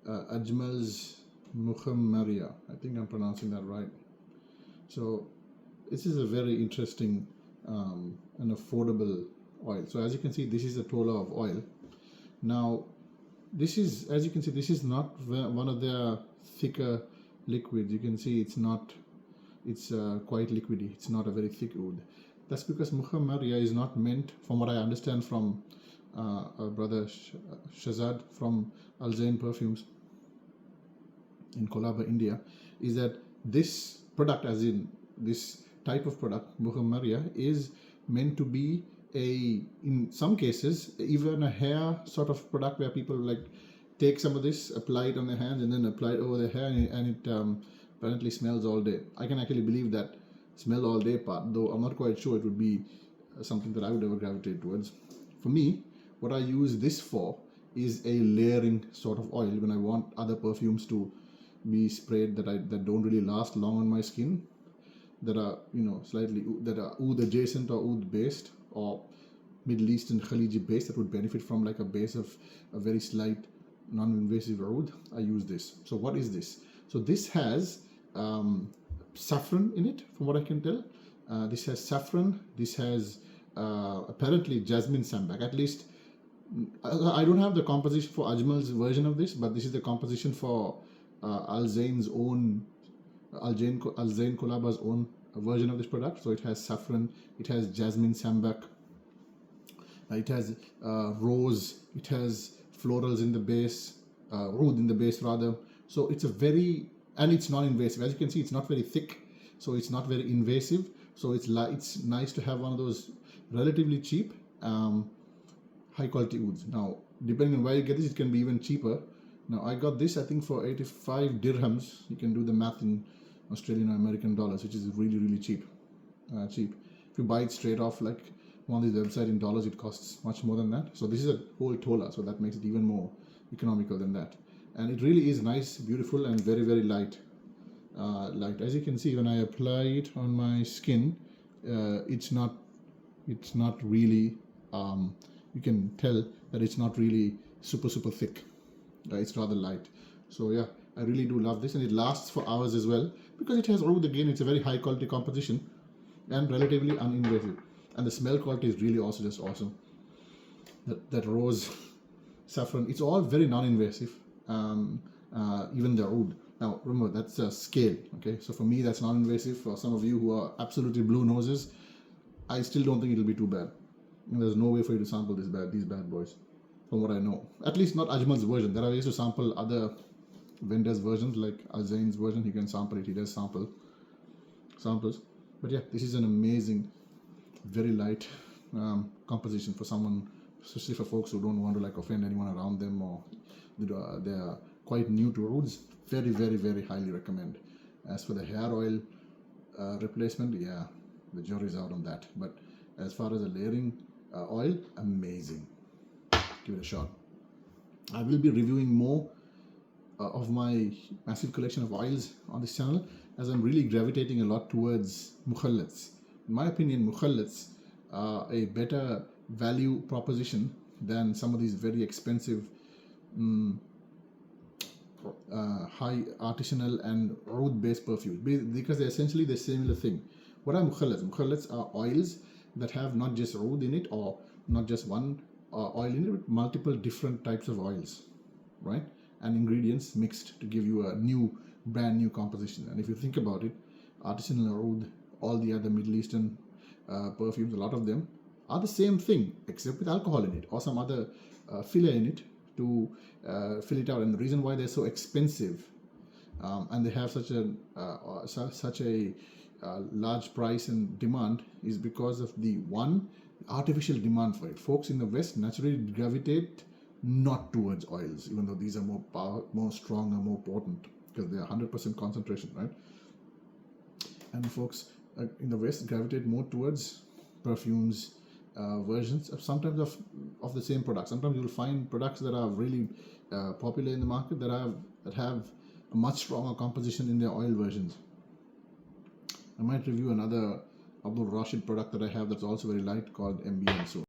Ajmals Mukkmari. I think I'm pronouncing that right. So this is a very interesting and affordable oil. So as you can see, this is a tola of oil. Now this is, as you can see, this is not one of their thicker liquids. You can see it's not, it's quite liquidy. It's not a very thick oud. That's because Mukkmari is not meant, from what I understand from our brother Shazad from Al Zain Perfumes in Colaba, India, is that this product, as in this type of product, Mukkmari, is meant to be in some cases, even a hair sort of product where people like take some of this, apply it on their hands, and then apply it over their hair, and it apparently smells all day. I can actually believe that smell all day part, though I'm not quite sure it would be something that I would ever gravitate towards. For me, what I use this for is a layering sort of oil when I want other perfumes to be sprayed that don't really last long on my skin, that are slightly, that are oud adjacent or oud based or Middle Eastern Khaliji base that would benefit from like a base of a very slight non-invasive oud. I use this. So what is this? So this has saffron in it, from what I can tell. This has saffron. This has apparently jasmine sambac. At least I don't have the composition for Ajmal's version of this, but this is the composition for Al Zain's own, Al Zain Kolaba's own version of this product. So it has saffron, it has jasmine sambac, it has rose, it has florals in the base, oud in the base rather. So it's a very, and it's non-invasive. As you can see, it's not very thick, so it's not very invasive. So it's nice to have one of those relatively cheap, high quality ouds. Now, depending on where you get this, it can be even cheaper. Now, I got this, I think, for 85 dirhams. You can do the math in Australian or American dollars, which is really, really cheap. If you buy it straight off, like one of these websites in dollars, it costs much more than that. So this is a whole tola, so that makes it even more economical than that. And it really is nice, beautiful, and very, very light. As you can see, when I apply it on my skin, it's not really, you can tell that it's not really super thick. It's rather light. So yeah, I really do love this, and it lasts for hours as well because it has oud. Again, it's a very high quality composition and relatively uninvasive, and the smell quality is really also just awesome. That rose, saffron, it's all very non-invasive. Even the oud. Now remember, that's a scale. Okay, so for me that's non-invasive. For some of you who are absolutely blue noses, I still don't think it'll be too bad. And there's no way for you to sample these bad boys, from what I know. At least not Ajmal's version. There are ways to sample other vendors' versions, like Al Zain's version. He can sample it. He does samples. But yeah, this is an amazing, very light composition for someone, especially for folks who don't want to like offend anyone around them, or they are quite new to ouds. Very, very, very highly recommend. As for the hair oil replacement, yeah, the jury's out on that. But as far as the layering oil, amazing. Give it a shot. I will be reviewing more of my massive collection of oils on this channel, as I'm really gravitating a lot towards mukhallats. In my opinion, mukhallats are a better value proposition than some of these very expensive high artisanal and oud based perfumes, because they're essentially the similar thing. What are mukhallats? Mukhallats are oils that have not just oud in it, or not just one oil in it, but multiple different types of oils, right? And ingredients mixed to give you a brand new composition. And if you think about it, artisanal oud, all the other Middle Eastern perfumes, a lot of them are the same thing, except with alcohol in it or some other filler in it to fill it out. And the reason why they're so expensive and they have such a large price and demand is because of the artificial demand for it. Folks in the West naturally gravitate not towards oils, even though these are more strong and more potent because they are 100% concentration, right? And folks in the West gravitate more towards perfumes, versions sometimes of the same product. Sometimes you'll find products that are really popular in the market that have a much stronger composition in their oil versions. I might review another Abdul Rashid product that I have that's also very light called MBN soon.